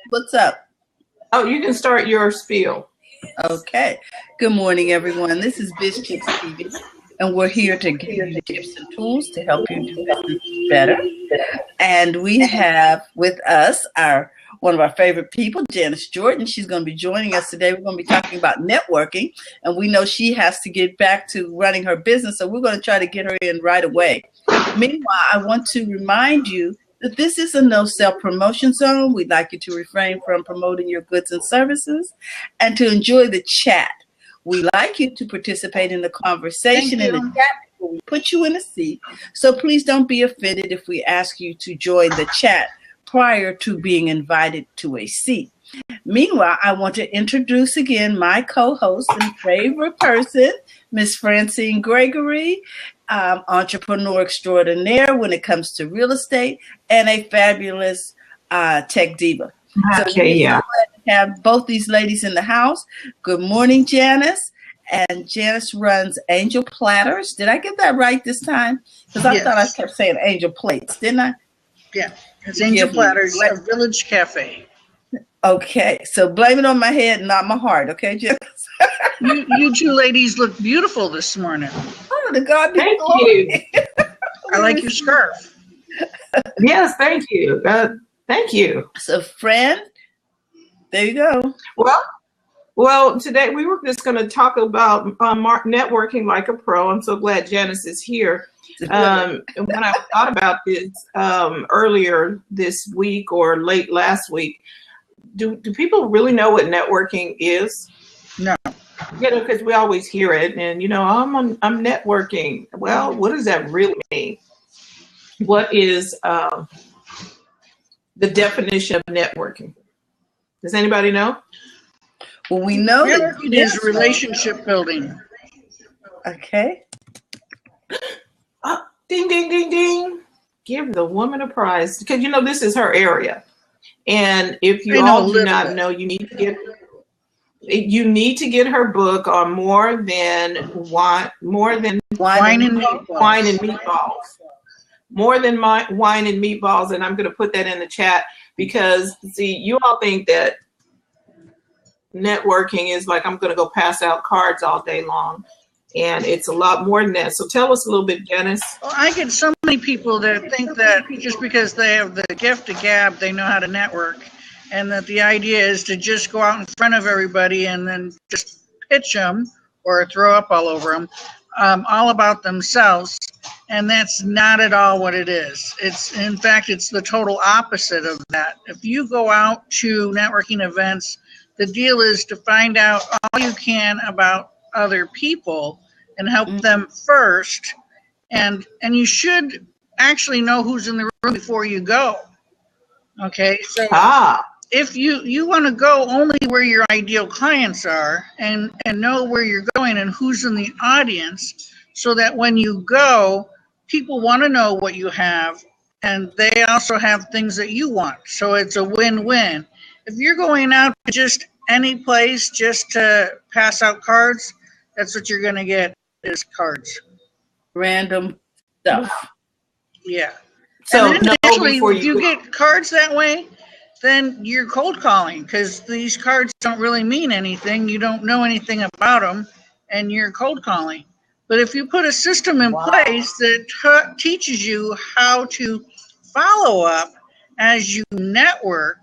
What's up? Oh, you can start your spiel. Okay. Good morning, everyone. This is Biz Chips TV, and we're here to give you tips and tools to help you do business better. And we have with us one of our favorite people, Janice Jordan. She's going to be joining us today. We're going to be talking about networking, and we know she has to get back to running her business, so we're going to try to get her in right away. Meanwhile, I want to remind you that this is a no self-promotion zone. We'd like you to refrain from promoting your goods and services and to enjoy the chat. We like you to participate in the conversation in the chat before we put you in a seat. So please don't be offended if we ask you to join the chat prior to being invited to a seat. Meanwhile, I want to introduce again my co-host and favorite person, Miss Francine Gregory, entrepreneur extraordinaire when it comes to real estate, and a fabulous tech diva. Okay, so glad to have both these ladies in the house. Good morning, Janice. And Janice runs Angel Platters. Did I get that right this time? Because I thought I kept saying Angel Plates, didn't I? Yeah, it's Angel Platters, a village cafe. Okay, so blame it on my head, not my heart. Okay, Janice? you two ladies look beautiful this morning. Oh, the God be thank glory. You. I like your scarf. Yes, thank you. Thank you. So, friend, there you go. Well, today we were just going to talk about networking like a pro. I'm so glad Janice is here. When I thought about this earlier this week or late last week, do people really know what networking is? No. Because we always hear it, and I'm networking. Well, what does that really mean? What is the definition of networking? Does anybody know? Well, we know networking is relationship building. Okay. Ding, ding, ding, ding. Give the woman a prize. Because, this is her area. And if you all do not know, you need to get her book on more than wine and meatballs. More than wine and meatballs. And I'm going to put that in the chat because, see, you all think that networking is like I'm going to go pass out cards all day long. And it's a lot more than that. So tell us a little bit, Janice. Well, I get so many people that think that just because they have the gift of gab, they know how to network. And that the idea is to just go out in front of everybody and then just pitch them or throw up all over them, all about themselves. And that's not at all what it is. In fact, it's the total opposite of that. If you go out to networking events, the deal is to find out all you can about other people and help them first. And you should actually know who's in the room before you go. Okay, so if you want to go only where your ideal clients are and know where you're going and who's in the audience, so that when you go, people want to know what you have and they also have things that you want. So it's a win-win. If you're going out to just any place just to pass out cards, that's what you're going to get is cards. Random stuff. Yeah. So actually, if you get cards that way, then you're cold calling because these cards don't really mean anything. You don't know anything about them, and you're cold calling. But if you put a system in place that teaches you how to follow up as you network,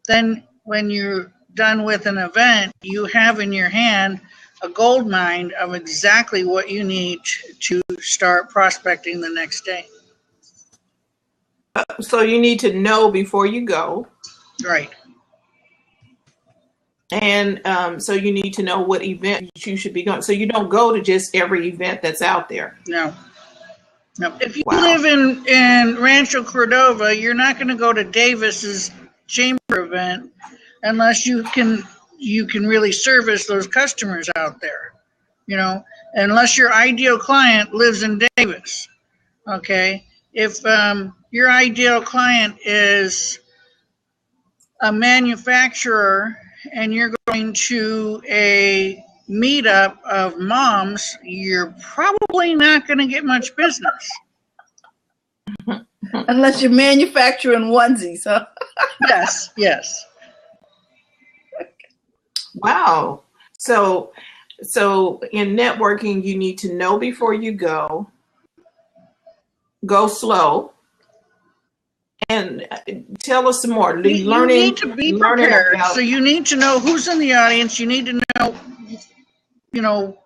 then when you're done with an event, you have in your hand a gold mine of exactly what you need to start prospecting the next day. So you need to know before you go. Right. And so you need to know what event you should be going. So you don't go to just every event that's out there. No. If you live in Rancho Cordova, you're not going to go to Davis's chamber event unless you can really service those customers out there. Unless your ideal client lives in Davis. Okay. If your ideal client is a manufacturer and you're going to a meetup of moms, you're probably not going to get much business. Unless you're manufacturing onesies, huh? Yes, yes. Wow. So in networking, you need to know before you go slow, and tell us some more. You need to be prepared. About, so you need to know who's in the audience. You need to know,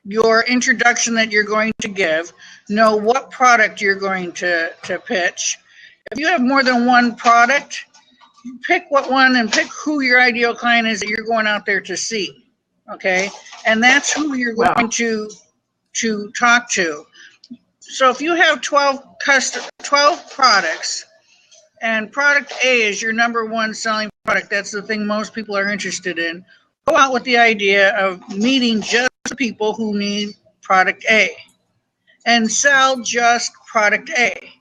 your introduction that you're going to give, know what product you're going to pitch. If you have more than one product, pick what one and pick who your ideal client is that you're going out there to see. Okay, and that's who you're going to talk to. So if you have 12 products, and product A is your number one selling product, that's the thing most people are interested in, go out with the idea of meeting just people who need product A and sell just product A.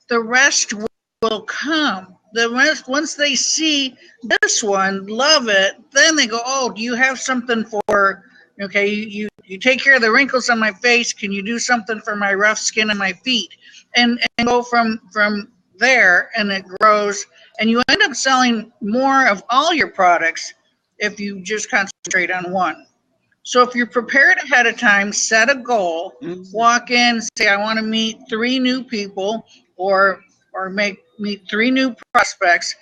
The rest will come. The rest, once they see this one, love it, then they go, oh, do you have something for, okay, you take care of the wrinkles on my face, can you do something for my rough skin on my feet? And go from there, and it grows, and you end up selling more of all your products if you just concentrate on one. So if you're prepared ahead of time, set a goal, walk in, say, I want to meet 3 new people, or meet 3 new prospects.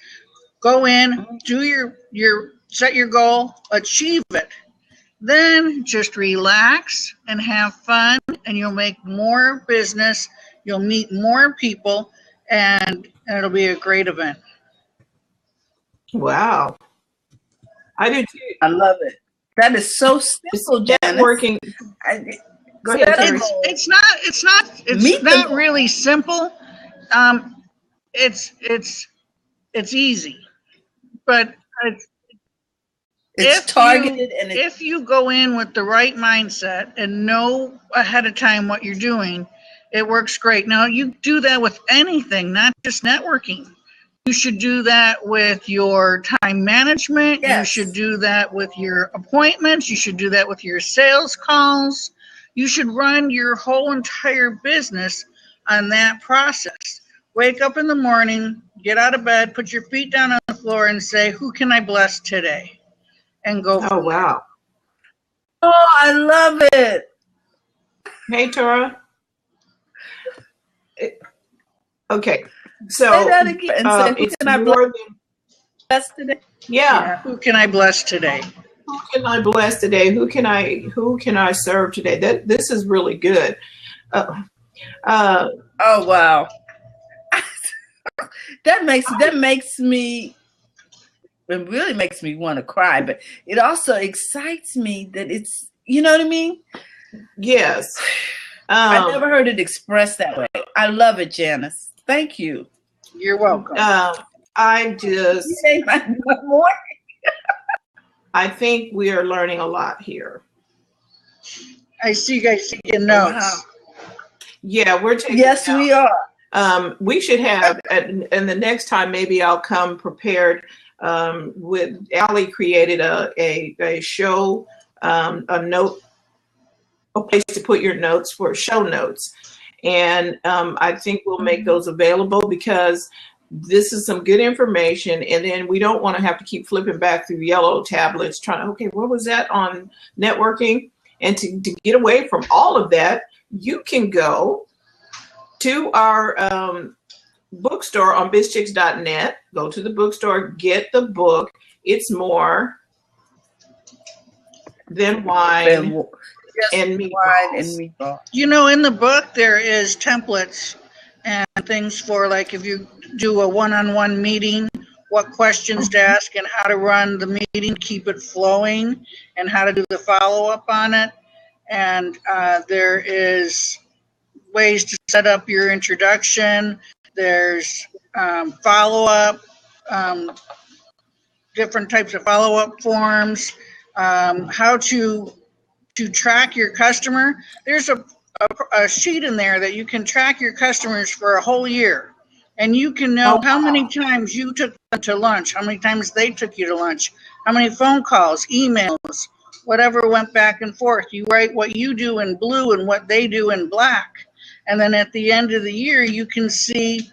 Go in, do your set your goal, achieve it. Then just relax and have fun, and you'll make more business, you'll meet more people, and it'll be a great event. Wow. I do too. I love it. That is so simple, Janice. Networking. Go ahead, it's not really simple. It's easy, but it's targeted, and if you go in with the right mindset and know ahead of time what you're doing, it works great. Now, you do that with anything, not just networking. You should do that with your time management. Yes. You should do that with your appointments. You should do that with your sales calls. You should run your whole entire business on that process. Wake up in the morning, get out of bed, put your feet down on the floor, and say, who can I bless today? And go. Oh, wow. Oh, I love it. Hey, Tora. Okay. So say that again and say, who can I bless today? Yeah. Who can I bless today? Who can I bless today? Who can I serve today? This is really good. Oh wow. that makes me, it really makes me want to cry, but it also excites me that it's, you know what I mean? Yes. I never heard it expressed that way. I love it, Janice. Thank you. You're welcome. I think we are learning a lot here. I see you guys taking notes. Wow. Yeah, we're taking notes. We are. We should have, and the next time maybe I'll come prepared. With Allie created a show, a place to put your notes for show notes. And I think we'll make those available, because this is some good information. And then we don't want to have to keep flipping back through yellow tablets trying to, okay, what was that on networking? And to get away from all of that, you can go to our bookstore on bizchicks.net. Go to the bookstore, get the book. It's more than wine and meatballs. You know, in the book, there is templates and things for, like, if you do a one-on-one meeting, what questions to ask and how to run the meeting, keep it flowing, and how to do the follow-up on it. And there is ways to set up your introduction. There's follow-up, different types of follow-up forms, how to track your customer. There's a sheet in there that you can track your customers for a whole year, and you can know how many times you took them to lunch, how many times they took you to lunch, how many phone calls, emails, whatever went back and forth. You write what you do in blue and what they do in black, and then at the end of the year you can see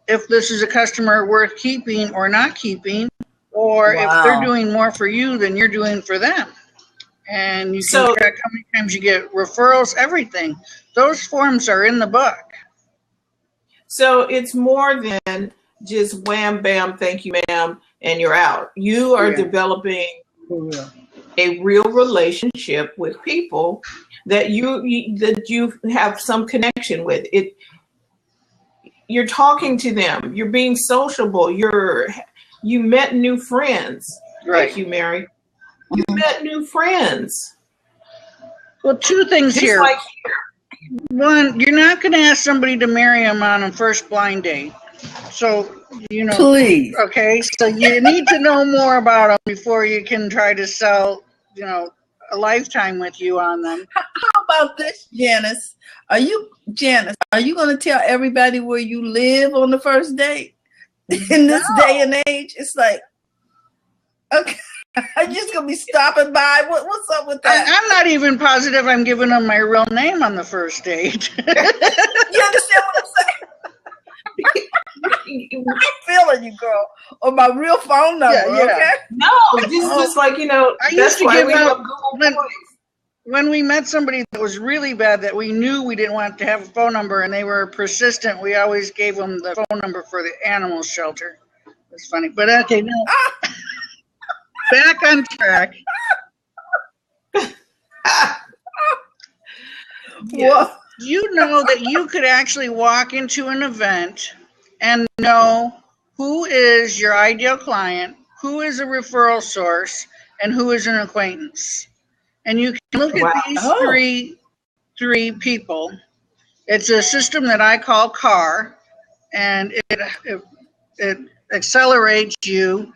if this is a customer worth keeping or not keeping, or if they're doing more for you than you're doing for them. And you can track how many times you get referrals, everything. Those forms are in the book. So it's more than just wham, bam, thank you, ma'am, and you're out. You are developing a real relationship with people that you have some connection with. You're talking to them. You're being sociable. You met new friends. Right. Thank you, Mary. You met new friends. Well, two things Just here. like here. One, you're not going to ask somebody to marry them on a first blind date. So, please. Okay, so you need to know more about them before you can try to sell, a lifetime with you on them. How about this, Janice? Are you going to tell everybody where you live on the first date? In this day and age, it's like, okay, I'm just going to be stopping by. What's up with that? I'm not even positive I'm giving them my real name on the first date. You understand what I'm saying? I'm feeling you, girl. Or my real phone number, okay? No, just like, I used to give out when we met somebody that was really bad that we knew we didn't want to have a phone number and they were persistent, we always gave them the phone number for the animal shelter. It's funny. But okay, no. Back on track. Well, you know that you could actually walk into an event and know who is your ideal client, who is a referral source, and who is an acquaintance. And you can look at these three people. It's a system that I call CAR, and it accelerates you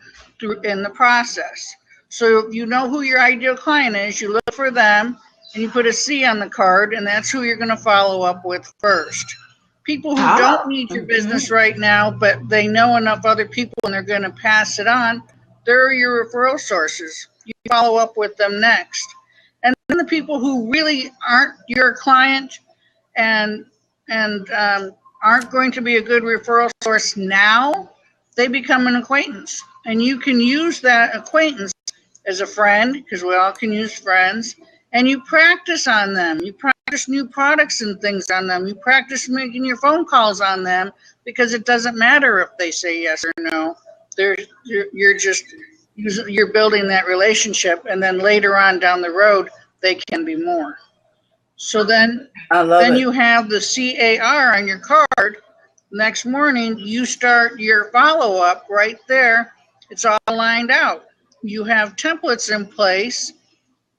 in the process. So you know who your ideal client is, you look for them, and you put a C on the card, and that's who you're going to follow up with first. People who don't need your business right now, but they know enough other people and they're going to pass it on, they're your referral sources. You follow up with them next. And then the people who really aren't your client and aren't going to be a good referral source now, they become an acquaintance. And you can use that acquaintance as a friend, because we all can use friends, and you practice on them. You practice new products and things on them. You practice making your phone calls on them, because it doesn't matter if they say yes or no. You're building that relationship, and then later on down the road, they can be more. So then you have the CAR on your card. Next morning, you start your follow-up right there. It's all lined out. You have templates in place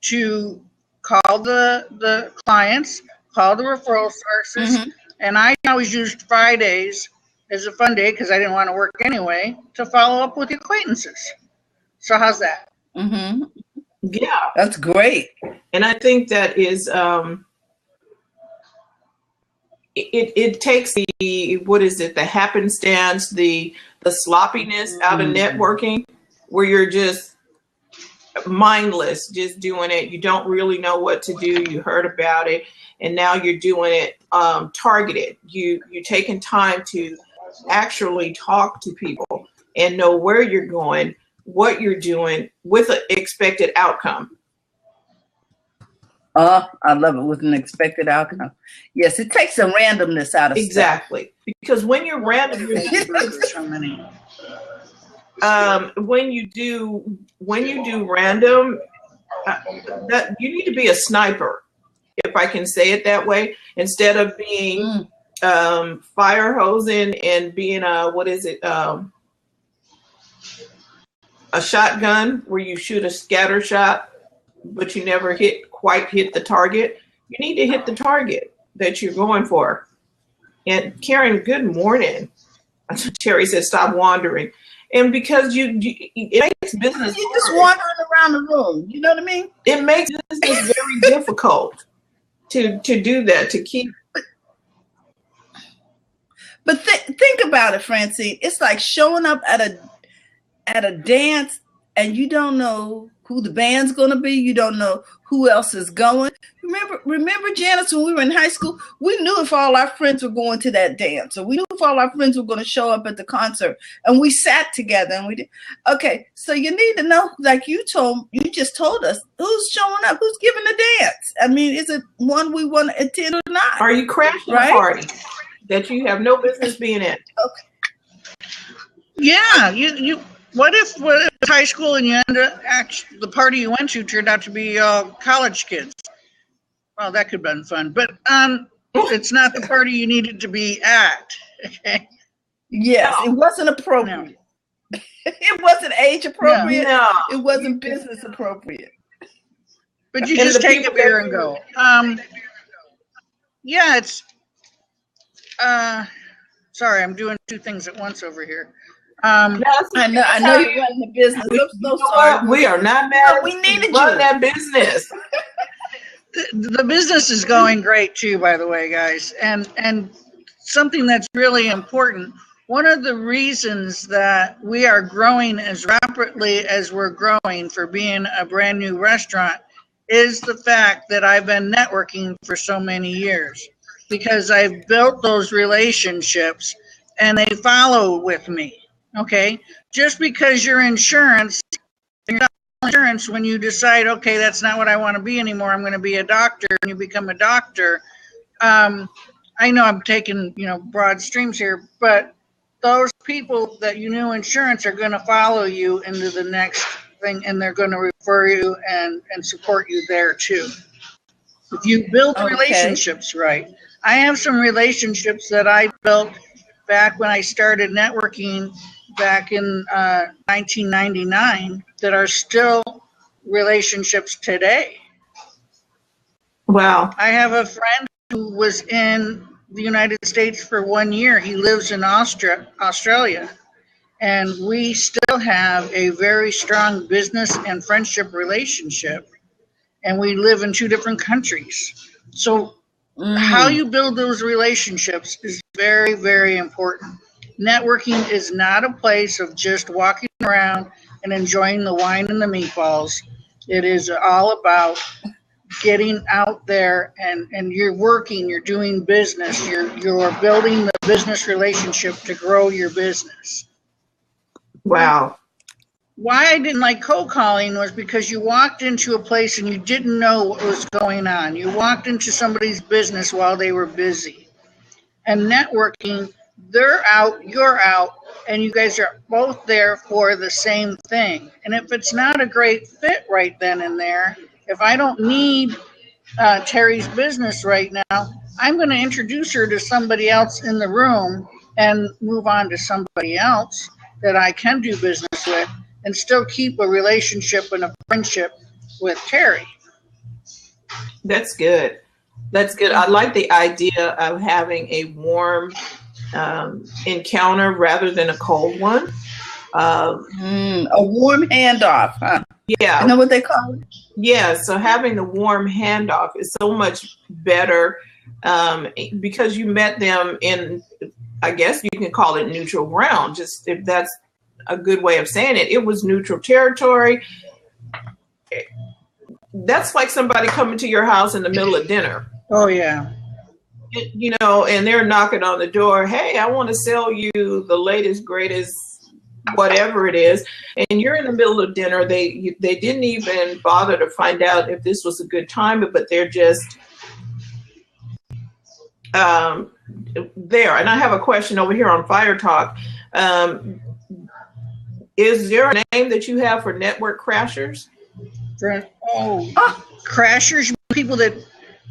to call the clients, call the referral sources, and I always used Fridays as a fun day because I didn't want to work anyway to follow up with acquaintances. So how's that? Yeah, that's great. And I think that is it takes the happenstance, the sloppiness out of networking, where you're just mindless, just doing it. You don't really know what to do. You heard about it, and now you're doing it targeted. You're taking time to actually talk to people and know where you're going, what you're doing with an expected outcome. I love it, with an expected outcome. Yes, it takes some randomness out of stuff. Because when you're random, when you do random, that you need to be a sniper, if I can say it that way, instead of being fire hosing and being a shotgun where you shoot a scatter shot, but you never quite hit the target. You need to hit the target that you're going for. And Karen, good morning. Terry said, stop wandering. And because it makes business. You're just wandering around the room. You know what I mean? It makes business very difficult to do that, to keep. But think about it, Francine. It's like showing up at a dance and you don't know who the band's going to be. You don't know who else is going. Remember, Janice, when we were in high school, we knew if all our friends were going to that dance, or we knew if all our friends were going to show up at the concert, and we sat together and we did. Okay, so you need to know, like you just told us, who's showing up, who's giving the dance. I mean, is it one we want to attend or not? Are you crashing a party that you have no business being in? Okay. Yeah, you. What if high school and you end up the party you went to turned out to be college kids? Well, that could have been fun, but it's not the party you needed to be at. Okay. Yes, it wasn't appropriate. No. It wasn't age appropriate. No. It wasn't business appropriate. But you just take a beer and go. Yeah, it's. Sorry, I'm doing two things at once over here. I know you're running the business. I'm so sorry. We are not mad. We needed you. Run that business. The business is going great too, by the way, guys. And something that's really important. One of the reasons that we are growing as rapidly as we're growing for being a brand new restaurant is the fact that I've been networking for so many years, because I've built those relationships and they follow with me. Okay, just because you're insurance when you decide, okay, that's not what I want to be anymore, I'm going to be a doctor, and you become a doctor. I know I'm taking broad streams here, but those people that you knew insurance are going to follow you into the next thing, and they're going to refer you and support you there too. If you build relationships right. I have some relationships that I built back when I started networking back in 1999 that are still relationships today. Wow. I have a friend who was in the United States for 1 year. He lives in Australia. And we still have a very strong business and friendship relationship. And we live in two different countries. So how you build those relationships is very, very important. Networking is not a place of just walking around and enjoying the wine and the meatballs. It is all about getting out there and you're working, you're doing business, you're building the business relationship to grow your business. Wow. Why I didn't like cold calling was because you walked into a place and you didn't know what was going on. You walked into somebody's business while they were busy. And networking, they're out, you're out, and you guys are both there for the same thing. And if it's not a great fit right then and there, if I don't need Terry's business right now, I'm going to introduce her to somebody else in the room and move on to somebody else that I can do business with and still keep a relationship and a friendship with Terry. That's good. That's good. I like the idea of having a warm encounter rather than a cold one. A warm handoff, huh? Yeah. I know what they call it. Yeah. So having the warm handoff is so much better because you met them in, I guess you can call it neutral ground, just if that's a good way of saying it. It was neutral territory. That's like somebody coming to your house in the middle of dinner. Oh, yeah. And they're knocking on the door. Hey, I want to sell you the latest, greatest, whatever it is. And you're in the middle of dinner. They didn't even bother to find out if this was a good time, but they're just there. And I have a question over here on Fire Talk. Is there a name that you have for network crashers? Crashers, people that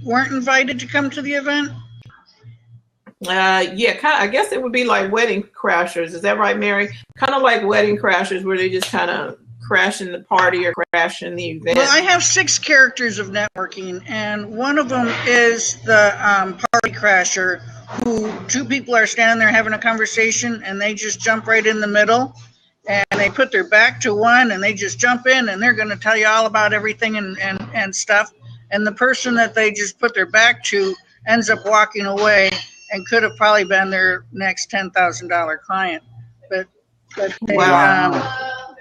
weren't invited to come to the event? Yeah, I guess it would be like wedding crashers. Is that right, Mary? Kind of like wedding crashers where they just kind of crash in the party or crash in the event. Well, I have 6 characters of networking, and one of them is the party crasher, who 2 people are standing there having a conversation and they just jump right in the middle. And they put their back to one and they just jump in and they're going to tell you all about everything and stuff. And the person that they just put their back to ends up walking away and could have probably been their next $10,000 client. But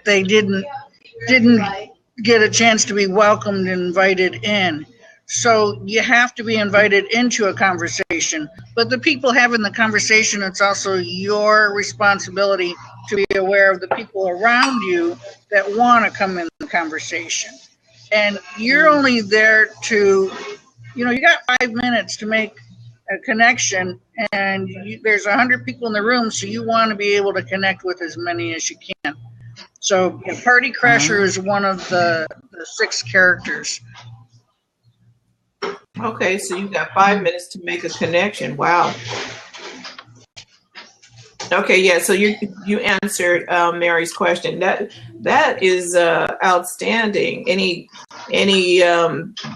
they didn't get a chance to be welcomed and invited in. So you have to be invited into a conversation. But the people having the conversation, it's also your responsibility to be aware of the people around you that want to come in the conversation. And you're only there to, you got 5 minutes to make a connection, and there's 100 people in the room, so you want to be able to connect with as many as you can. So Party Crasher is one of the 6 characters. Okay, so you got 5 minutes to make a connection. Wow. Okay, yeah. So you answered Mary's question. That is outstanding. Any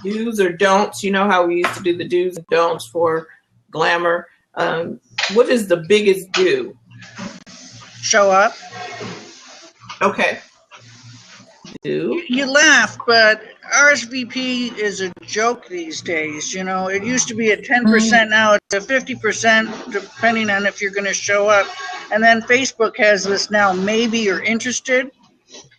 do's or don'ts? You know how we used to do the do's and don'ts for Glamour. What is the biggest do? Show up. Okay. Do. You laugh, but RSVP is a joke these days. It used to be at 10%, now it's at 50%, depending on if you're going to show up. And then Facebook has this now, maybe you're interested.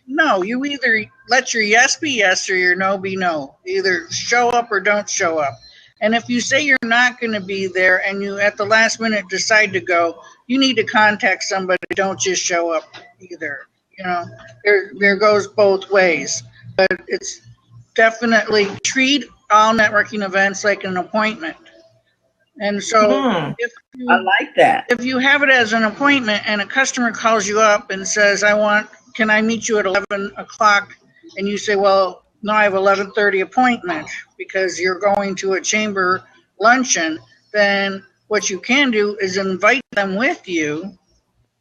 No, you either let your yes be yes or your no be no. Either show up or don't show up. And if you say you're not going to be there and you at the last minute decide to go, you need to contact somebody. Don't just show up either. There goes both ways. But it's definitely treat all networking events like an appointment. And so if you, I like that. If you have it as an appointment and a customer calls you up and says, can I meet you at 11 o'clock? And you say, well, no, I have 11:30 appointment because you're going to a chamber luncheon. Then what you can do is invite them with you,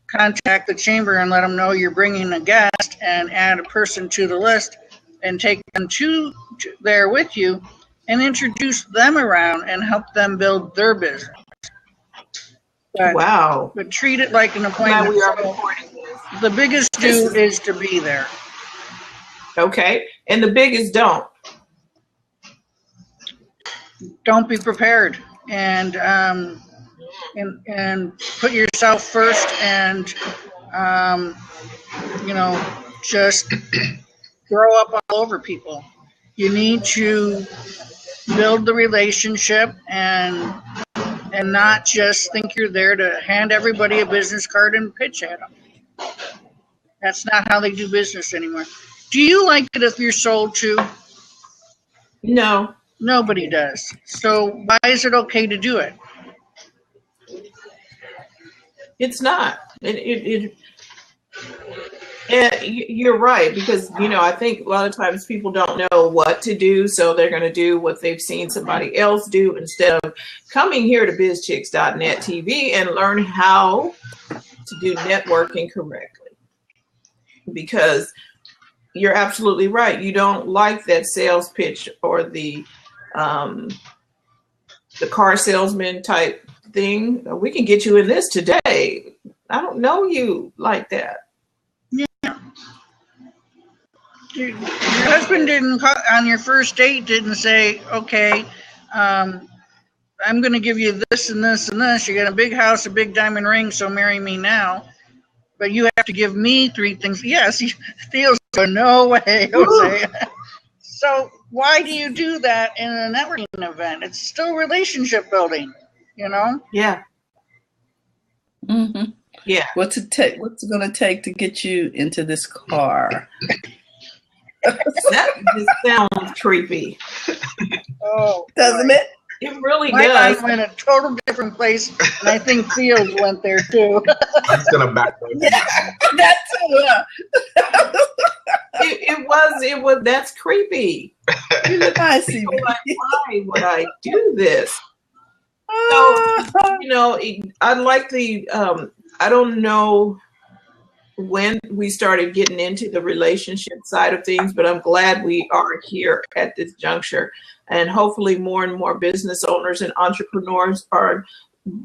contact the chamber and let them know you're bringing a guest and add a person to the list and take them to there with you and introduce them around and help them build their business. Wow. But treat it like an appointment. Now we are recording this. The biggest do is to be there. Okay. And the biggest don't? Don't be prepared and put yourself first and, just grow up all over people. You need to build the relationship and not just think you're there to hand everybody a business card and pitch at them. That's not how they do business anymore. Do you like it if you're sold to? No. Nobody does. So why is it okay to do it? It's not. You're right, because I think a lot of times people don't know what to do, so they're going to do what they've seen somebody else do instead of coming here to bizchicks.net TV and learn how to do networking correctly. Because you're absolutely right. You don't like that sales pitch or the car salesman type thing. We can get you in this today. I don't know you like that. Yeah. Your husband didn't call, on your first date didn't say, okay, I'm going to give you this and this and this. You got a big house, a big diamond ring, so marry me now. But you have to give me 3 things. Yes, Theo's like, no way, Jose. So why do you do that in a networking event? It's still relationship building, Yeah. Mm-hmm. Yeah. What's it going to take to get you into this car? That just sounds creepy. Oh, doesn't it? It really my does. mind went a total different place, and I think Theo's went there too. I'm gonna back up. Yeah, that too. It was. That's creepy. I see. Why would I do this? So, I like the. I don't know when we started getting into the relationship side of things, but I'm glad we are here at this juncture. And hopefully more and more business owners and entrepreneurs are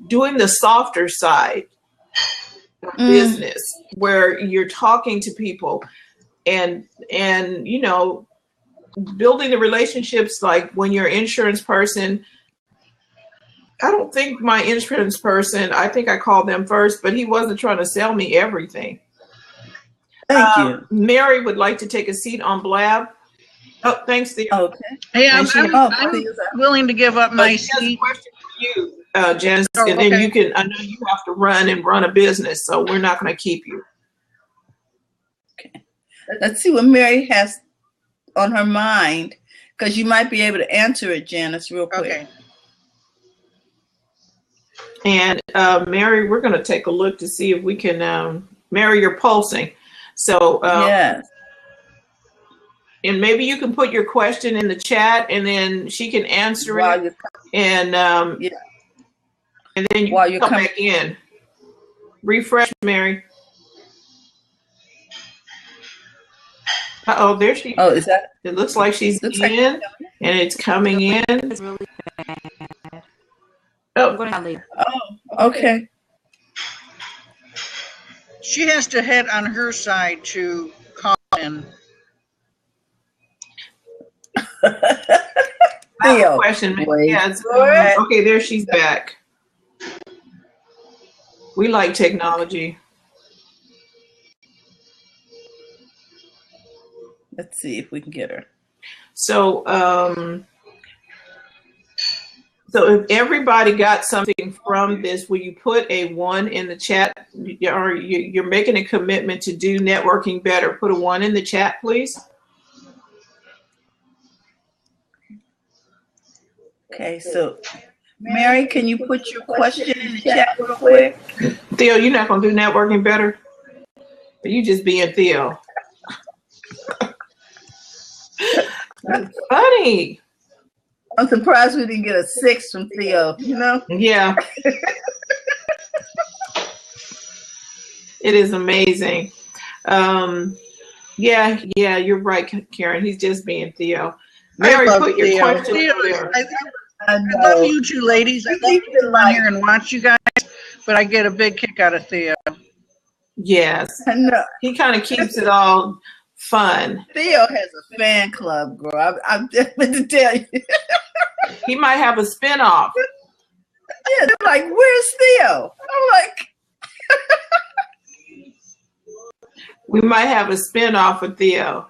doing the softer side of business, where you're talking to people and building the relationships. Like when you're an insurance person, I don't think my insurance person, I think I called them first, but he wasn't trying to sell me everything. Thank you. Mary would like to take a seat on Blab. Oh, thanks, Theo. Okay. Hey, I'm Theo's willing to give up my She has a seat. question for you, Janice, Oh, and then okay. you can. I know you have to run a business, so we're not going to keep you. Okay. Let's see what Mary has on her mind, because you might be able to answer it, Janice, real quick. Okay. And Mary, we're going to take a look to see if we can. Mary, you're pulsing, so Yes. and maybe you can put your question in the chat, and then she can answer it, and Yeah. and then you While can you're come coming. back in. Refresh, Mary. Uh-oh, there she. Oh, is that? It looks like she's Looks in, like and it's coming in. It's really bad. Oh, I'm going to later. Oh, okay. She has to hit on her side to call in. Theo. question. Wait. Yes. What? Okay, there she's back. We like technology. Let's see if we can get her. So, so if everybody got something from this, will you put a 1 in the chat? Or you're making a commitment to do networking better? Put a 1 in the chat, please. Okay, so Mary, can you put your question in the chat real quick? Theo, you're not gonna do networking better? Or you just being Theo? That's funny. I'm surprised we didn't get a 6 from Theo, you know? Yeah. It is amazing. Yeah, you're right, Karen. He's just being Theo. Mary, put your Theo. question Theo, there. I love you two ladies. I love to come on here and watch you guys, but I get a big kick out of Theo. Yes. I know. He kind of keeps it all fun. Theo has a fan club, girl. I'm just going to tell you. He might have a spinoff. Yeah, they're like, where's Theo? I'm like, We might have a spinoff with Theo.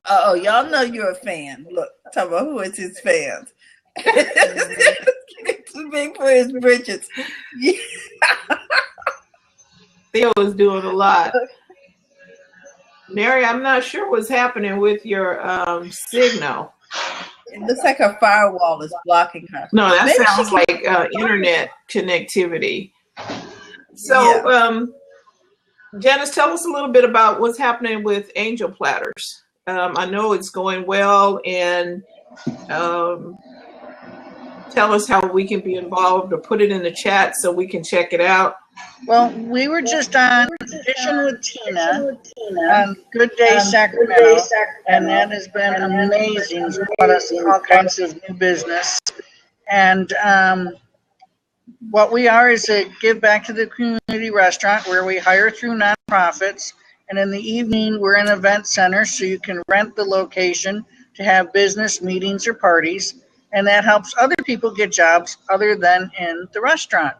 oh, y'all know you're a fan. Look, talk about who is his fans. Too big for his britches. Yeah. Theo is doing a lot. Mary, I'm not sure what's happening with your signal. It looks like her firewall is blocking her. No, that Maybe sounds she like internet connectivity. So, Janice, tell us a little bit about what's happening with Angel Platters. I know it's going well, and tell us how we can be involved, or put it in the chat so we can check it out. Well, we were just on Fishing with Tina on Good Day Sacramento, and that has been amazing. It's brought us all kinds of new business. And what we are is a give back to the community restaurant where we hire through nonprofits. And in the evening, we're an event center, so you can rent the location to have business meetings or parties. And that helps other people get jobs other than in the restaurant.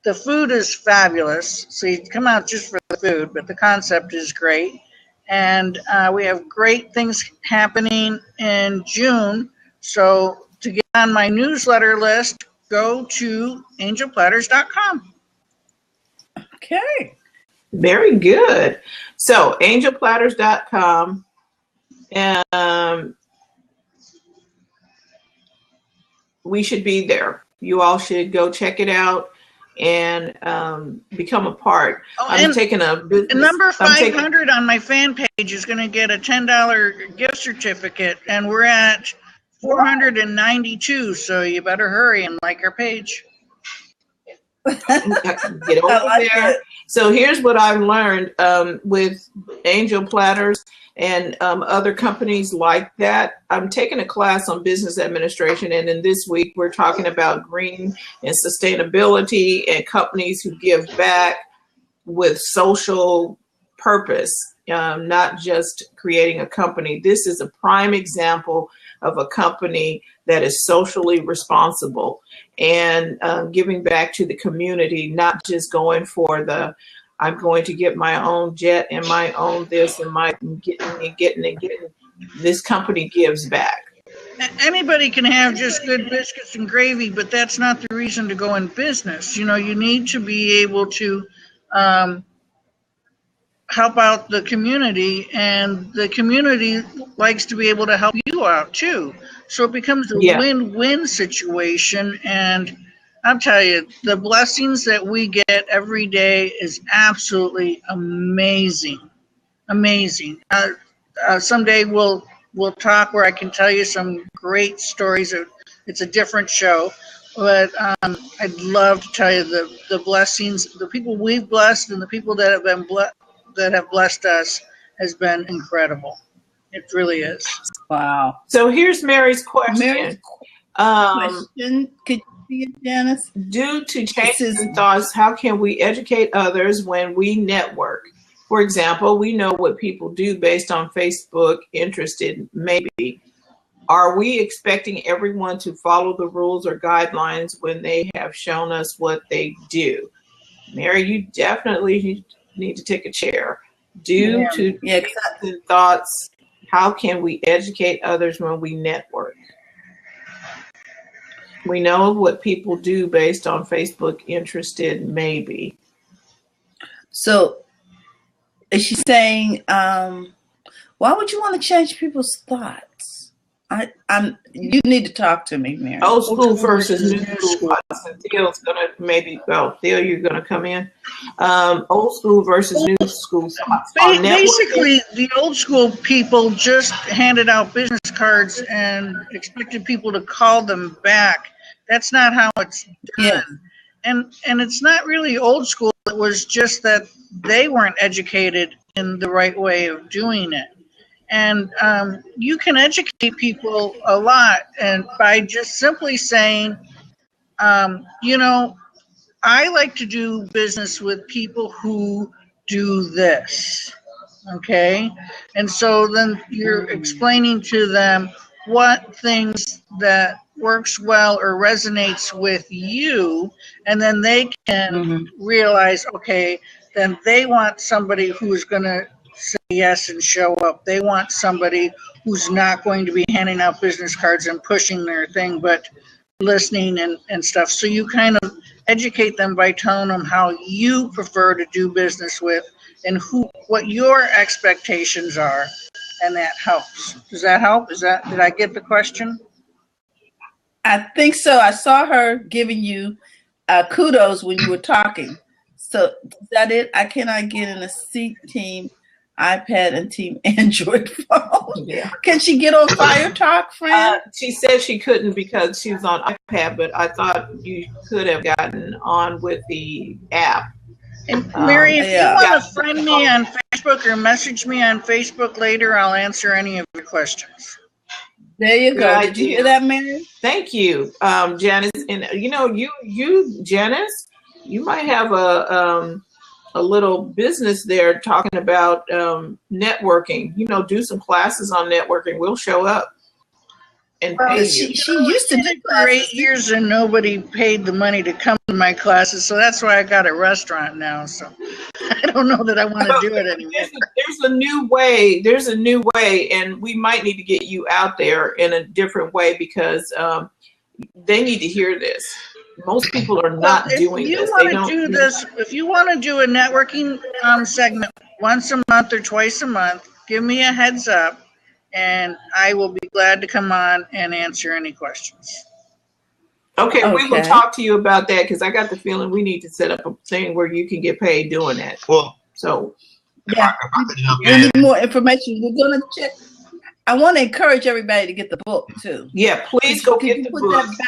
The food is fabulous, so you come out just for the food, but the concept is great. And we have great things happening in June. So to get on my newsletter list, go to angelplatters.com. Okay. Very good. So, angelplatters.com. And we should be there. You all should go check it out and become a part. I'm taking a business. Number 500 on my fan page is going to get a $10 gift certificate, and we're at 492, so you better hurry and like our page. Get over there. So here's what I've learned with Angel Platters and other companies like that. I'm taking a class on business administration, and in this week we're talking about green and sustainability and companies who give back with social purpose, not just creating a company. This is a prime example of a company that is socially responsible and giving back to the community, not just going for the I'm going to get my own jet and my own this and my getting. This company gives back. Anybody can have just good biscuits and gravy, but that's not the reason to go in business. You know, you need to be able to help out the community, and the community likes to be able to help you out too. So it becomes a win-win situation. And I'll tell you, the blessings that we get every day is absolutely amazing. Amazing. Someday we'll talk where I can tell you some great stories. It's a different show, but I'd love to tell you the blessings, the people we've blessed, and the people that have been that have blessed us has been incredible. It really is. Wow. So here's Mary's question. Mary's question, could you see it, Janice? Due to changes in thoughts, how can we educate others when we network? For example, we know what people do based on Facebook, interested, maybe. Are we expecting everyone to follow the rules or guidelines when they have shown us what they do? Mary, you definitely need to take a chair. Due to changes in thoughts, how can we educate others when we network? We know what people do based on Facebook, interested, maybe. So is she saying, why would you want to change people's thoughts? You need to talk to me, Mary. Old school versus new school. Theo's gonna Theo, you're gonna come in. Old school versus new school. Basically, the old school people just handed out business cards and expected people to call them back. That's not how it's done. Yeah. And it's not really old school. It was just that they weren't educated in the right way of doing it. And you can educate people a lot, and by just simply saying, you know, I like to do business with people who do this. Okay? And so then you're explaining to them what things that works well or resonates with you, and then they can realize, okay, then they want somebody who's going to say yes and show up. They want somebody who's not going to be handing out business cards and pushing their thing, but listening and stuff. So you kind of educate them by telling them how you prefer to do business with and what your expectations are, and that helps. Does that help? Did I get the question? I think so. I saw her giving you kudos when you were talking. So is that it? I cannot get in a seat team iPad and team Android phone. Yeah. Can she get on Fire Talk, friend? She said she couldn't because she was on iPad, but I thought you could have gotten on with the app. And Mary, if you want to friend me on Facebook or message me on Facebook later, I'll answer any of your questions. There you go. Did you hear that, Mary? Thank you, Janice. And you know, you Janice, you might have a little business there talking about networking. You know, do some classes on networking. We'll show up and pay you. She used to do it for 8 years and nobody paid the money to come to my classes, so that's why I got a restaurant now. So I don't know that I want to do it anymore. There's a new way. There's a new way, and we might need to get you out there in a different way because they need to hear this. Most people are not doing this. If you want to do a networking segment once a month or twice a month, give me a heads up, and I will be glad to come on and answer any questions. Okay. We will talk to you about that because I got the feeling we need to set up a thing where you can get paid doing that. Well, so yeah, we need more information. We're gonna check. I want to encourage everybody to get the book too. Yeah, please go get the book. That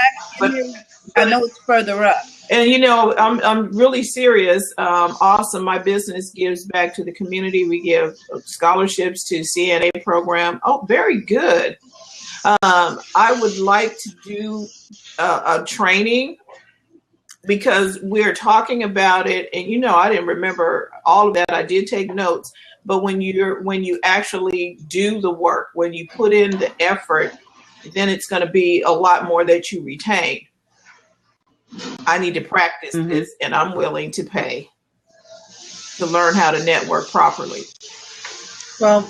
back in here? I know it's further up. And you know, I'm really serious. Awesome. My business gives back to the community. We give scholarships to CNA program. Oh, very good. I would like to do a training because we're talking about it. And you know, I didn't remember all of that. I did take notes. But when you actually do the work, when you put in the effort, then it's going to be a lot more that you retain. I need to practice this, and I'm willing to pay. to learn how to network properly. Well,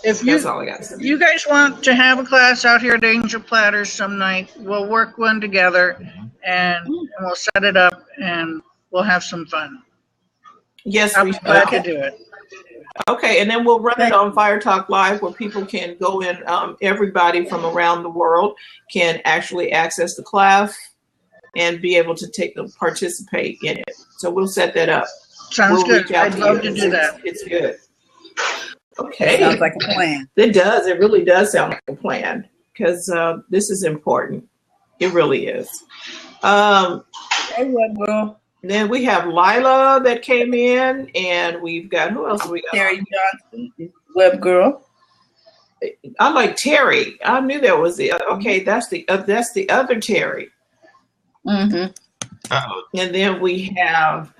if That's all I got to say. you guys want to have a class out here at Angel Platters some night, we'll work one together and we'll set it up and we'll have some fun. Yes, I'll we be glad okay. to do it. Okay, and then we'll run it on Fire Talk Live where people can go in. Everybody from around the world can actually access the class and be able to participate in it. So we'll set that up. Sounds We'll good. reach out I'd to love you. to do that. It's good. Okay. Sounds like a plan. It does. It really does sound like a plan because this is important. It really is. Hey, what, girl? Then we have Lila that came in, and we've got, who else we got? Terry Johnson, web girl. I like Terry. I knew that was the okay. That's the other Terry. Mm-hmm. And then we have,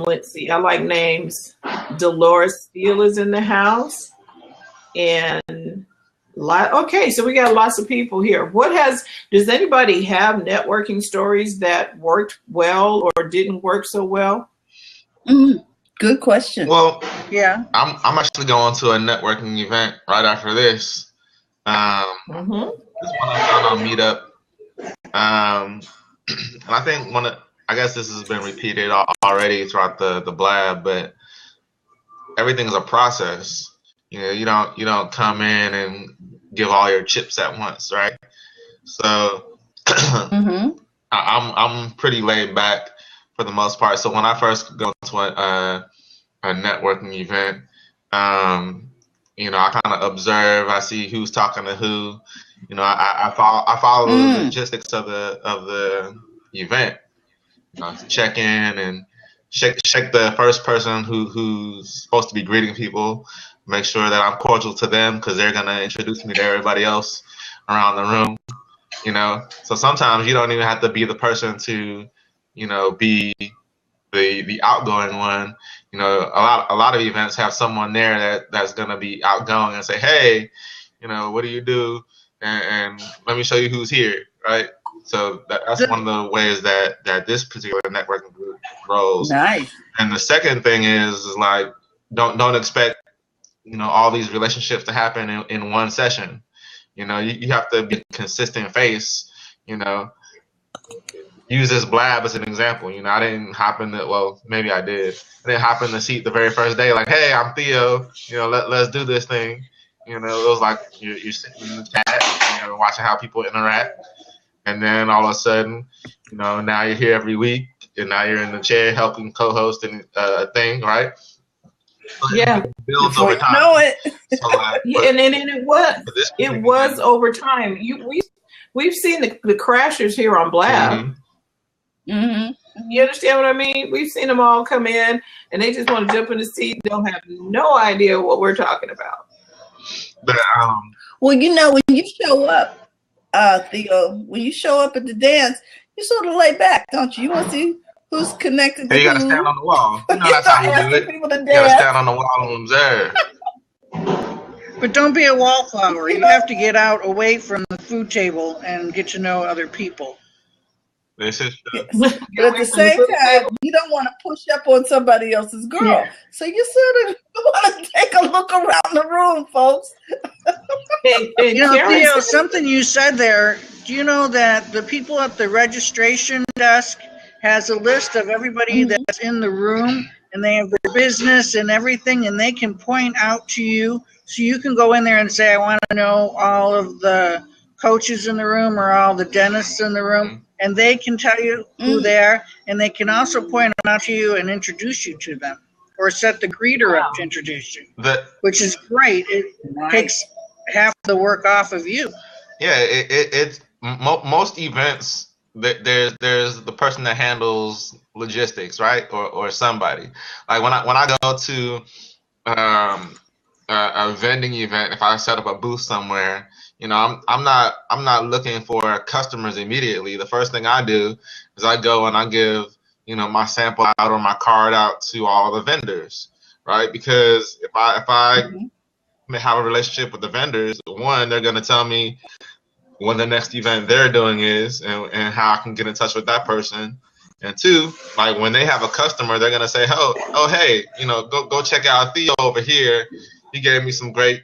let's see. I like names. Dolores Steele is in the house, and okay. So we got lots of people here. Does anybody have networking stories that worked well or didn't work so well? Good question. Well, yeah, I'm actually going to a networking event right after this. This one I found on Meetup. And I think I guess this has been repeated already throughout the Blab, but everything's a process. You don't come in and give all your chips at once, right? So I'm pretty laid back for the most part. So when I first go to a networking event, I kind of observe. I see who's talking to who. I follow the logistics of the event. Check in and shake the first person who's supposed to be greeting people. Make sure that I'm cordial to them because they're gonna introduce me to everybody else around the room. So sometimes you don't even have to be the person to, be the outgoing one. A lot of events have someone there that's gonna be outgoing and say, hey, what do you do? And let me show you who's here, right? So that's one of the ways that this particular networking group grows. Nice. And the second thing is like don't expect all these relationships to happen in one session. You have to be a consistent face. Use this Blab as an example. I didn't hop in maybe I did. I didn't hop in the seat the very first day like, hey, I'm Theo. Let's do this thing. It was like you're sitting in the chat, watching how people interact. And then all of a sudden, now you're here every week, and now you're in the chair helping co-host a thing, right? Yeah. It builds over time. Know it. So, and it was over time. We've seen the crashers here on Blab. You understand what I mean? We've seen them all come in, and they just want to jump in the seat. They'll have no idea what we're talking about. But, well, when you show up, Theo, when you show up at the dance, you sort of lay back, don't you? You want to see who's connected to you got to who. stand on the wall. That's how you do it. You got to stand on the wall and observe. but don't be a wallflower. You have to get out away from the food table and get to know other people. This is true. But at the same time, you don't want to push up on somebody else's girl. Yeah. So you sort of want to take a look around the room, folks. Theo, something you said there, do you know that the people at the registration desk has a list of everybody that's in the room, and they have their business and everything, and they can point out to you, so you can go in there and say, I want to know all of the coaches in the room or all the dentists in the room. And they can tell you who they are, and they can also point them out to you and introduce you to them, or set the greeter up to introduce you, which is great. It takes half the work off of you. Yeah, it's most events. There's the person that handles logistics, right, or somebody. Like when I go to a vending event, if I set up a booth somewhere. I'm not looking for customers immediately. The first thing I do is I go and I give, my sample out or my card out to all the vendors, right? Because if I have a relationship with the vendors, one, they're going to tell me when the next event they're doing is and how I can get in touch with that person. And two, like when they have a customer, they're gonna say, oh, hey, go check out Theo over here. He gave me some great,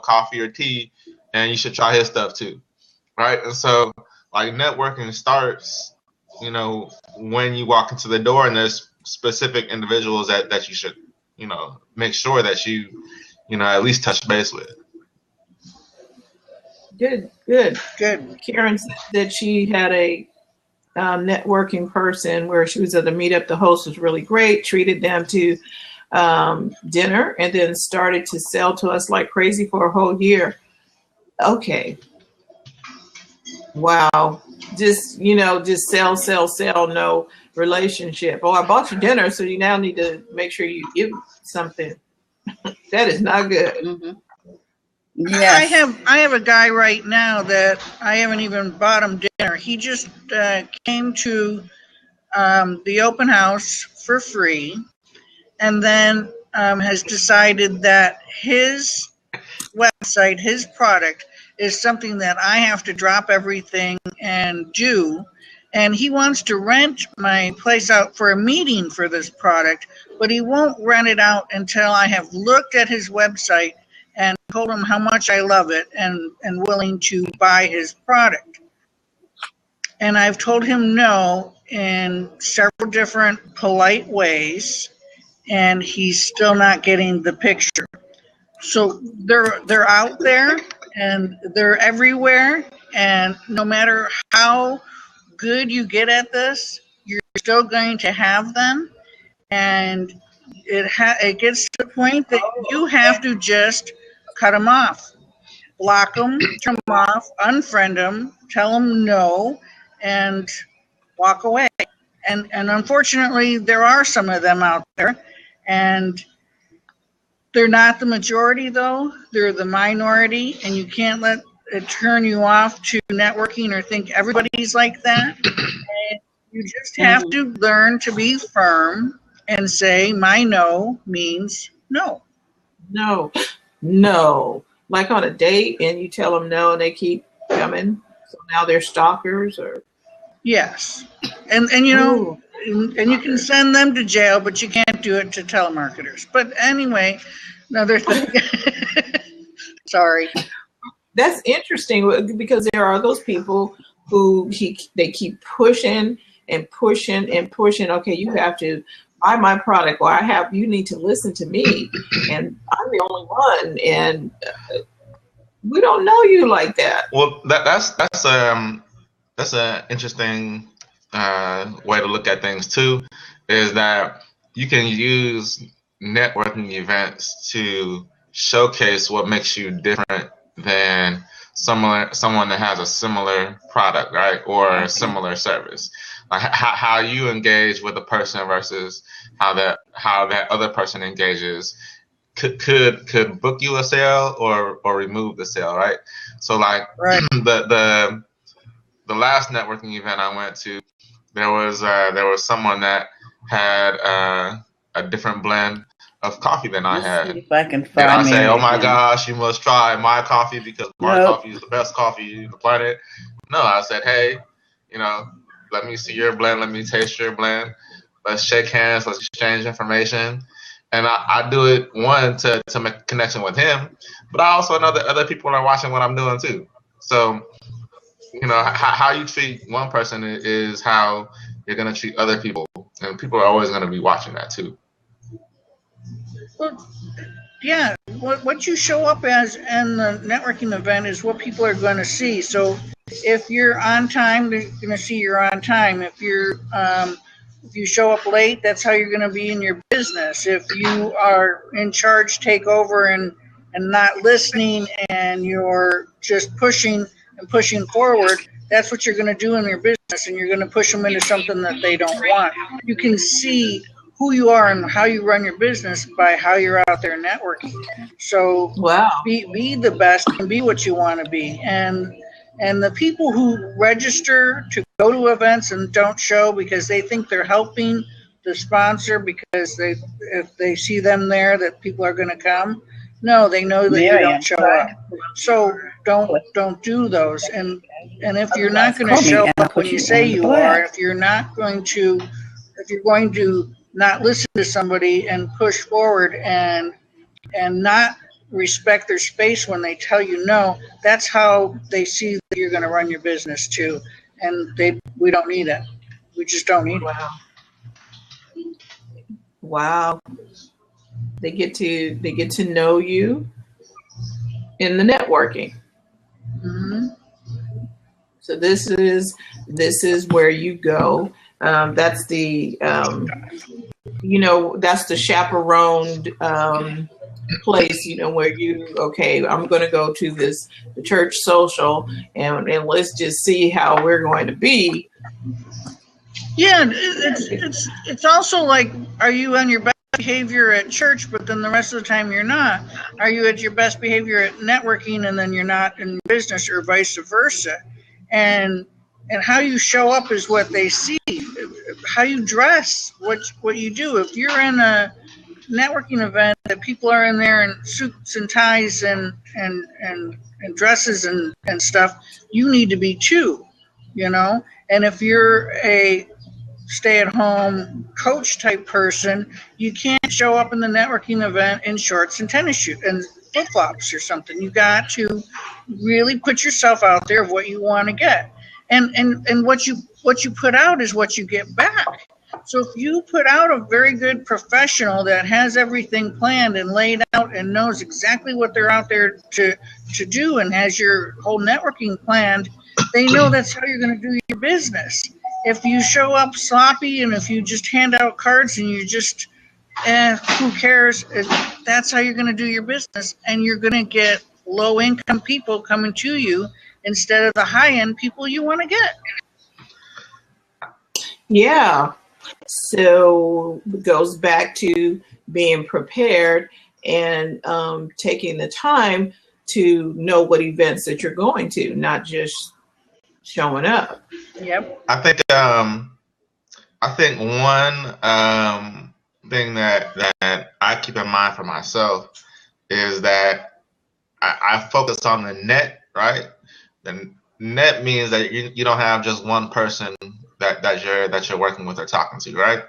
coffee or tea, and you should try his stuff too, right? And so, like networking starts, when you walk into the door, and there's specific individuals that you should, make sure that you, at least touch base with. Good. Karen said that she had a networking person where she was at a meetup. The host was really great, treated them to dinner, and then started to sell to us like crazy for a whole year. Okay. Wow. Just sell, no relationship. Oh, I bought you dinner, so you now need to make sure you give something. That is not good. Mm-hmm. Yes. I have a guy right now that I haven't even bought him dinner. He just came to the open house for free, and then has decided that his website, his product, is something that I have to drop everything and do. And he wants to rent my place out for a meeting for this product, but he won't rent it out until I have looked at his website and told him how much I love it and willing to buy his product. And I've told him no in several different polite ways, and he's still not getting the picture. So they're out there and they're everywhere, and no matter how good you get at this, you're still going to have them, and it gets to the point that you have to just cut them off, block them, turn them off, unfriend them, tell them no, and walk away. And unfortunately, there are some of them out there, and they're not the majority, though. They're the minority, and you can't let it turn you off to networking or think everybody's like that. And you just have to learn to be firm and say, my no means no. No. Like on a date, and you tell them no, and they keep coming. So now they're stalkers, or yes, and and you can send them to jail, but you can't do it to telemarketers. But anyway, another thing. Sorry. That's interesting, because there are those people who they keep pushing and pushing and pushing. Okay, you have to buy my product, or you need to listen to me, and I'm the only one, and we don't know you like that. Well, that's an interesting way to look at things too, is that you can use networking events to showcase what makes you different than someone that has a similar product, right, or a similar service. Like how you engage with a person versus how that other person engages could book you a sale or remove the sale, right? So like the last networking event I went to, there was someone that had a different blend of coffee than I had. See if I can find and I say, oh my again. gosh, you must try my coffee because my coffee is the best coffee on the planet. No, I said, hey, let me see your blend, let me taste your blend. Let's shake hands, let's exchange information. And I do it, one, to make a connection with him, but I also know that other people are watching what I'm doing too. So, how you treat one person is how you're going to treat other people. And people are always going to be watching that too. Well, yeah, what you show up as in the networking event is what people are going to see. So if you're on time, they're going to see you're on time. If you show up late, that's how you're going to be in your business. If you are in charge, take over and not listening, and you're just pushing forward, that's what you're going to do in your business, and you're going to push them into something that they don't want. You can see who you are and how you run your business by how you're out there networking. So be the best and be what you want to be. And the people who register to go to events and don't show because they think they're helping the sponsor because if they see them there that people are going to come, No, they know that you Mary, don't I'm show trying up. So don't do those. And if you're not Otherwise, going to call me show and I'll up when put you you say on the you are, Blab. if you're going to not listen to somebody and push forward and not respect their space when they tell you no, that's how they see that you're going to run your business too. And we don't need it. We just don't need it. Wow. Wow. They get to know you in the networking. Mm-hmm. So this is where you go. That's the that's the chaperoned place, where I'm going to go to the church social, and let's just see how we're going to be. Yeah, it's also like, are you on your best behavior at church, but then the rest of the time you're not? Are you at your best behavior at networking and then you're not in business, or vice versa? And how you show up is what they see. How you dress, what you do. If you're in a networking event that people are in there in suits and ties and dresses and stuff, you need to be too, And if you're a stay-at-home coach type person, you can't show up in the networking event in shorts and tennis shoes and flip-flops or something. You got to really put yourself out there of what you want to get, and what you put out is what you get back. So if you put out a very good professional that has everything planned and laid out and knows exactly what they're out there to do, and has your whole networking planned, they know that's how you're going to do your business. If you show up sloppy and if you just hand out cards and you just, who cares? That's how you're going to do your business, and you're going to get low-income people coming to you instead of the high-end people you want to get. Yeah. So it goes back to being prepared and taking the time to know what events that you're going to, not just showing up. Yep. I think one thing that I keep in mind for myself is that I focus on the net, right? The net means that you don't have just one person that you're working with or talking to, right?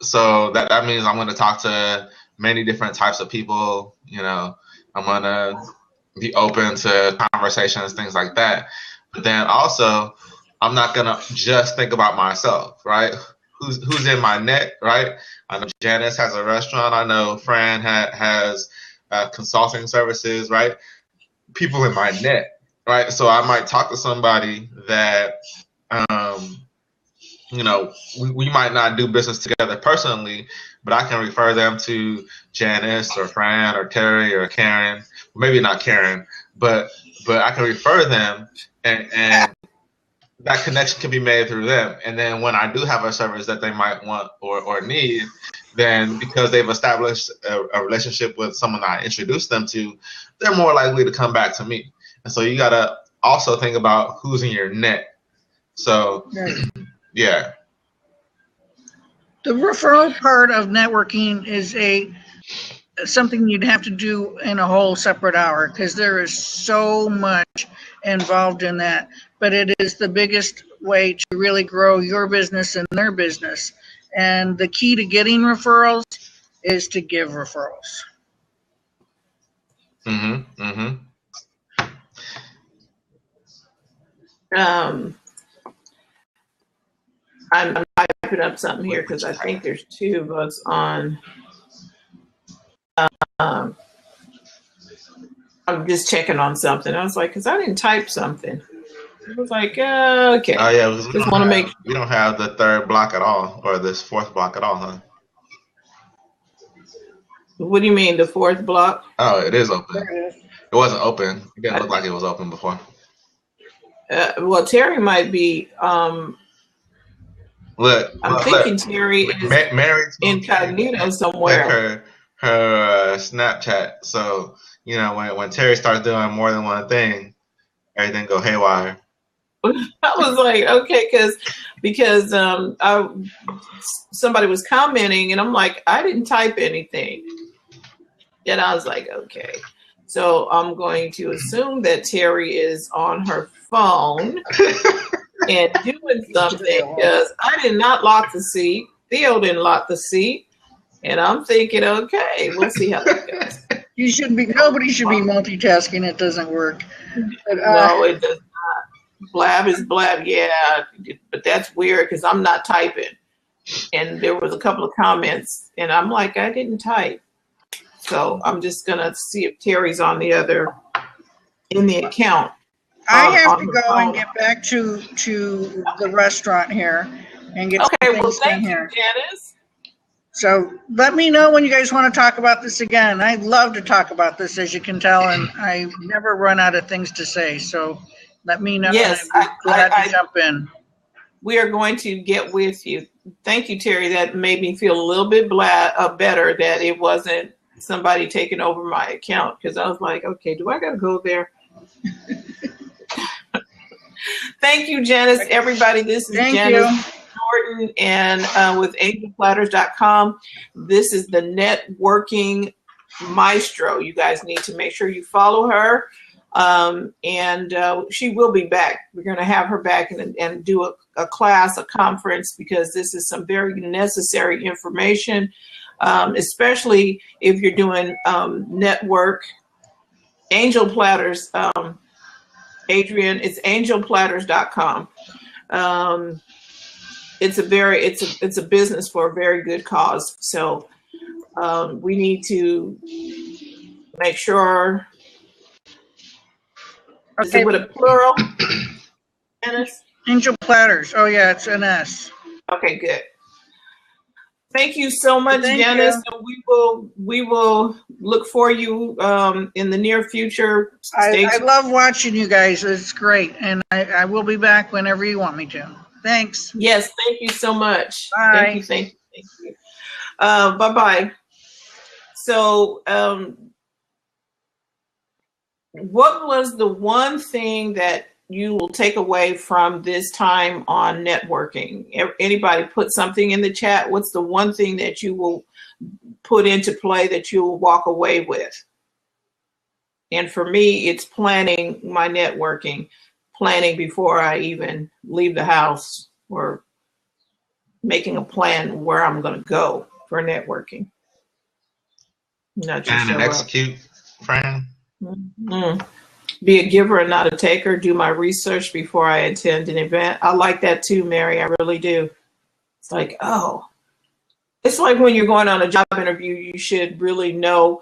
So that means I'm going to talk to many different types of people. I'm going to be open to conversations, things like that. But then also, I'm not going to just think about myself, right? Who's in my net, right? I know Janice has a restaurant. I know Fran has consulting services, right? People in my net, right? So I might talk to somebody that, we might not do business together personally, but I can refer them to Janice or Fran or Terry or Karen. Maybe not Karen, but I can refer them, and that connection can be made through them. And then when I do have a service that they might want or need, then because they've established a relationship with someone I introduced them to, they're more likely to come back to me. And so you got to also think about who's in your net. So, yeah. The referral part of networking is something you'd have to do in a whole separate hour, because there is so much involved in that. But it is the biggest way to really grow your business and their business. And the key to getting referrals is to give referrals. I'm typing up something here because I think there's two of us on. I'm just checking on something. I was like, because I didn't type something. I was like, okay. Oh yeah, just want to make. We don't have the third block at all, or this fourth block at all, huh? What do you mean, the fourth block? Oh, it is open. It wasn't open. It didn't look like it was open before. Well, Terry might be. Look, I'm thinking Terry is Mary incognito somewhere. Her Snapchat. So when Terry starts doing more than one thing, everything go haywire. I was like, okay, because somebody was commenting, and I'm like, I didn't type anything. And I was like, okay. So I'm going to assume that Terry is on her phone and doing something because I did not lock the seat. Theo didn't lock the seat. And I'm thinking, okay, we'll see how that goes. You should be. Nobody should be multitasking. It doesn't work. But, no, it does not. Blab is Blab, yeah. But that's weird because I'm not typing. And there was a couple of comments, and I'm like, I didn't type. So I'm just gonna see if Terry's on the in the account. I have to go and get back to the restaurant here and get okay. some Well, things done thank here. you, Janice. So let me know when you guys want to talk about this again. I love to talk about this, as you can tell, and I never run out of things to say. So let me know. Yes, and I'd be glad to jump in. We are going to get with you. Thank you, Terry. That made me feel a little bit better that it wasn't somebody taking over my account, because I was like, okay, do I got to go there? Thank you, Janice. Everybody, this is Janice Jordan and with angelplatters.com. This is the networking maestro. You guys need to make sure you follow her. And she will be back. We're going to have her back and do a class, a conference, because this is some very necessary information, especially if you're doing network. Angel Platters, Adrian, it's angelplatters.com. It's a business for a very good cause. So we need to make sure. Okay. Is it with a plural? Dennis? Angel Platters. Oh yeah, it's an S. Okay, good. Thank you so much, Janice. So we will look for you in the near future. I love watching you guys. It's great, and I will be back whenever you want me to. Thanks. Yes, thank you so much. Bye. Thank you. Bye-bye. So what was the one thing that you will take away from this time on networking? Anybody put something in the chat? What's the one thing that you will put into play that you will walk away with? And for me, it's planning my networking, planning before I even leave the house, or making a plan where I'm going to go for networking. Not just and execute, Fran. Mm-hmm. Be a giver and not a taker. Do my research before I attend an event. I like that too, Mary. I really do. It's like, oh, it's like when you're going on a job interview, you should really know,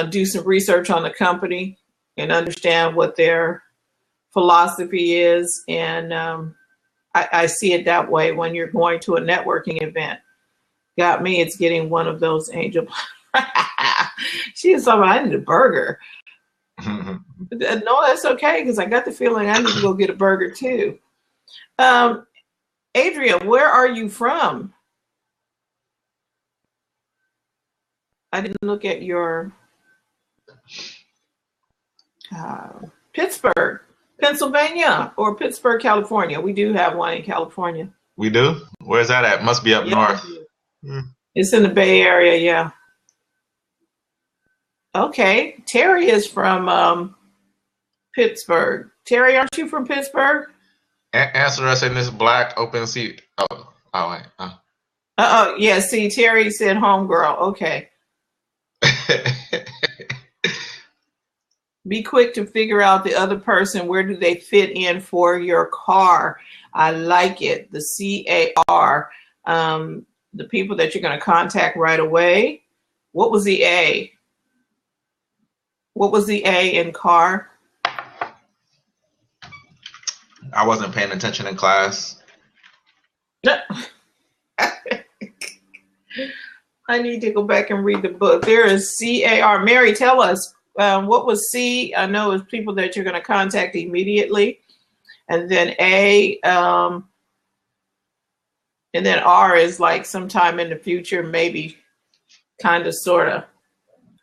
do some research on the company and understand what their philosophy is. And I see it that way when you're going to a networking event. Got me, it's getting one of those angel. She is talking about, I need a burger. No, that's okay, because I got the feeling I need to go get a burger too. Adrian, where are you from? I didn't look at your Pittsburgh, Pennsylvania, or Pittsburgh, California. We do have one in California. We do? Where's that at? Must be up north. It's in the Bay Area, yeah. Okay, Terry is from Pittsburgh. Terry, aren't you from Pittsburgh? Answer us in this black open seat. Oh, wait. Yeah, see, Terry said homegirl. Okay. Be quick to figure out the other person. Where do they fit in for your car? I like it. The CAR. The people that you're going to contact right away. What was the A? What was the A in car? I wasn't paying attention in class. I need to go back and read the book. There is CAR. Mary, tell us, what was C? I know it's people that you're going to contact immediately. And then A, and then R is like sometime in the future, maybe, kind of, sort of.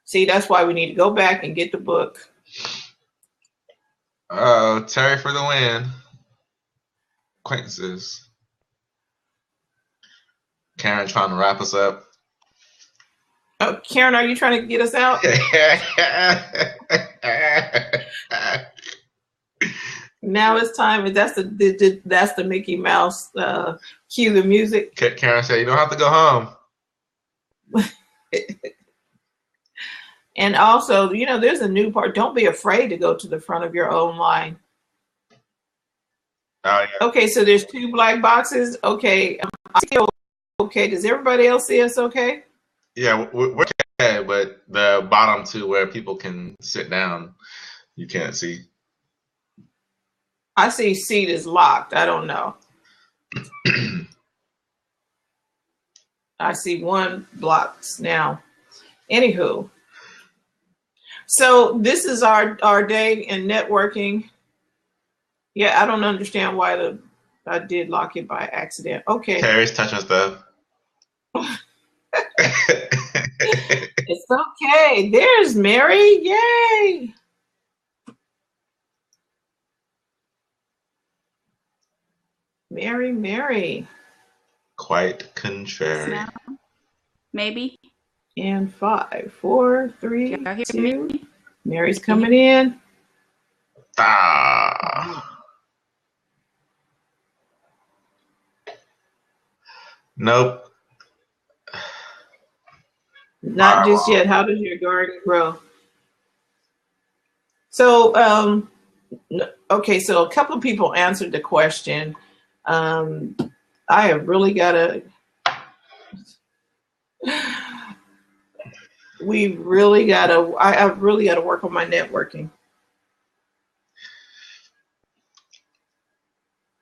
See, that's why we need to go back and get the book. Oh, Terry for the win. Acquaintances. Karen trying to wrap us up. Oh, Karen, are you trying to get us out? Now it's time. That's the Mickey Mouse. Cue the music. Karen said, "You don't have to go home." And also, there's a new part. Don't be afraid to go to the front of your own line. Oh, yeah. Okay, so there's 2 black boxes. Okay, I see okay. Does everybody else see us okay? Yeah, we're okay, but the bottom 2 where people can sit down, you can't see. I see seat is locked. I don't know. I see 1 blocks now. Anywho. So this is our day in networking. Yeah, I don't understand why I did lock it by accident. Okay. Terry's touching stuff. It's okay. There's Mary. Yay. Mary. Quite contrary. Now, maybe. And 5, 4, 3, Y'all hear 2. me? Mary's coming in. Nope. Not just yet. How does your garden grow? So, okay, so a couple of people answered the question. I have really got to, I've really got to work on my networking.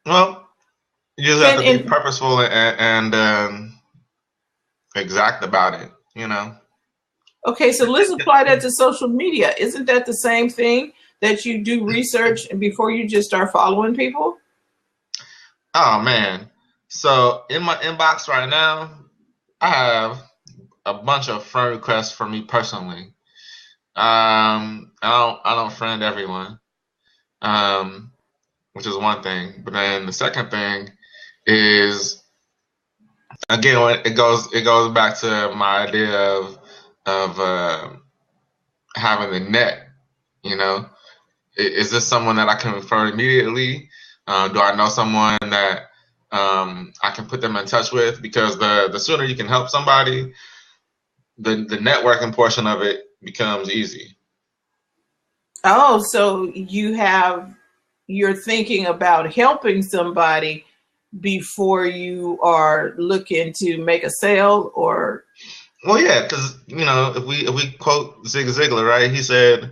Well, you just have to be purposeful and exact about it, Okay, so let's apply that to social media. Isn't that the same thing, that you do research before you just start following people? Oh, man. So in my inbox right now, I have a bunch of friend requests for me personally. I don't friend everyone, which is one thing. But then the second thing is, again, it goes back to my idea of having the net. Is this someone that I can refer immediately? Do I know someone that I can put them in touch with? Because the sooner you can help somebody, the networking portion of it becomes easy. Oh, so you're thinking about helping somebody before you are looking to make a sale, or? Well, yeah, because if we quote Zig Ziglar, right? He said,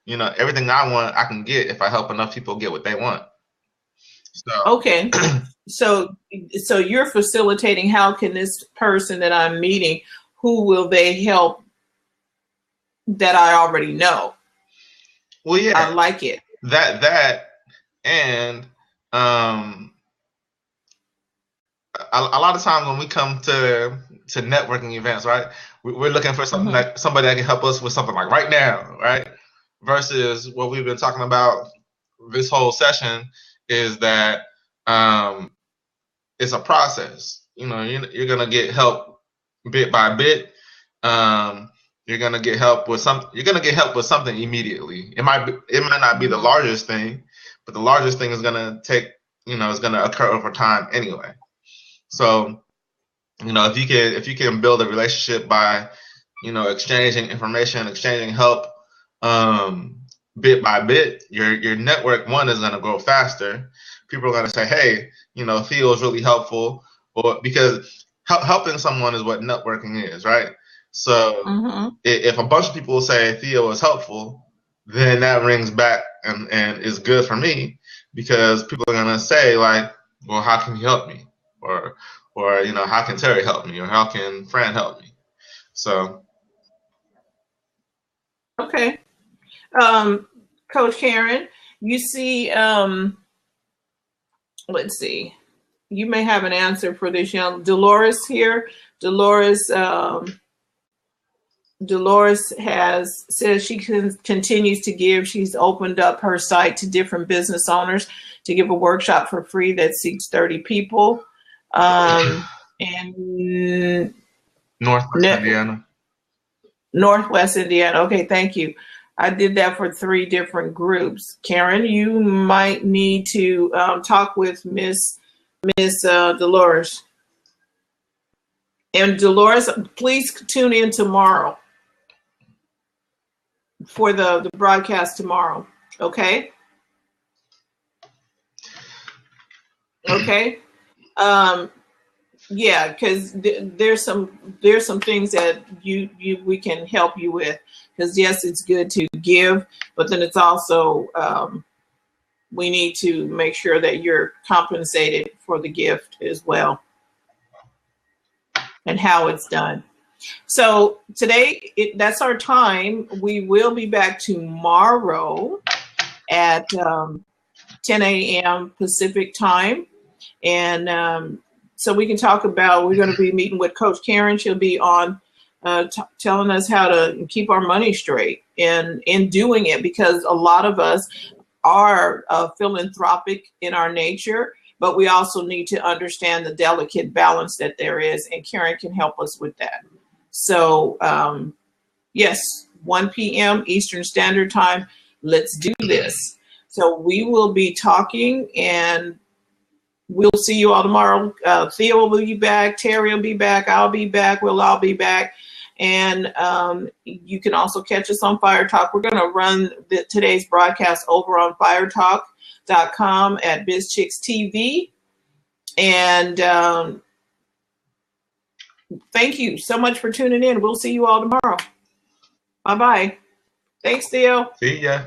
everything I want, I can get if I help enough people get what they want. So okay, so you're facilitating. How can this person that I'm meeting, who will they help that I already know? Well, yeah, I like it. That and a lot of times when we come to networking events, right, we're looking for something like somebody that can help us with something like right now, right? Versus what we've been talking about this whole session is that it's a process. You're gonna get help bit by bit. You're gonna get help with something immediately. It might not be the largest thing, but the largest thing is gonna take, is gonna occur over time anyway. So, if you can build a relationship by, exchanging information, exchanging help, bit by bit, your network, one, is gonna grow faster. People are gonna say, hey, Theo is really helpful, or because helping someone is what networking is, right? So if a bunch of people say Theo is helpful, then that rings back and is good for me, because people are gonna say, like, well, how can you help me? Or how can Terry help me? Or how can Fran help me? So. Okay. Coach Karen, you see, let's see, you may have an answer for this young Dolores here. Dolores says she continues to give. She's opened up her site to different business owners to give a workshop for free that seats 30 people. And Northwest Indiana. Northwest Indiana. Okay, thank you. I did that for 3 different groups. Karen, you might need to talk with Miss Dolores. And Dolores, please tune in tomorrow for the broadcast tomorrow. Okay? Okay. Yeah, because there's some things that we can help you with. Because yes, it's good to give, but then it's also we need to make sure that you're compensated for the gift as well, and how it's done. So today, that's our time. We will be back tomorrow at 10 a.m. Pacific time. And so we can talk about, we're going to be meeting with Coach Karen. She'll be on telling us how to keep our money straight and in doing it, because a lot of us are philanthropic in our nature, but we also need to understand the delicate balance that there is, and Karen can help us with that. So yes, 1 p.m. Eastern Standard Time. Let's do this. So we will be talking, and we'll see you all tomorrow. Theo will be back. Terry will be back. I'll be back. We'll all be back. And you can also catch us on Fire Talk. We're going to run today's broadcast over on firetalk.com at BizChicks TV. And thank you so much for tuning in. We'll see you all tomorrow. Bye-bye. Thanks, Theo. See ya.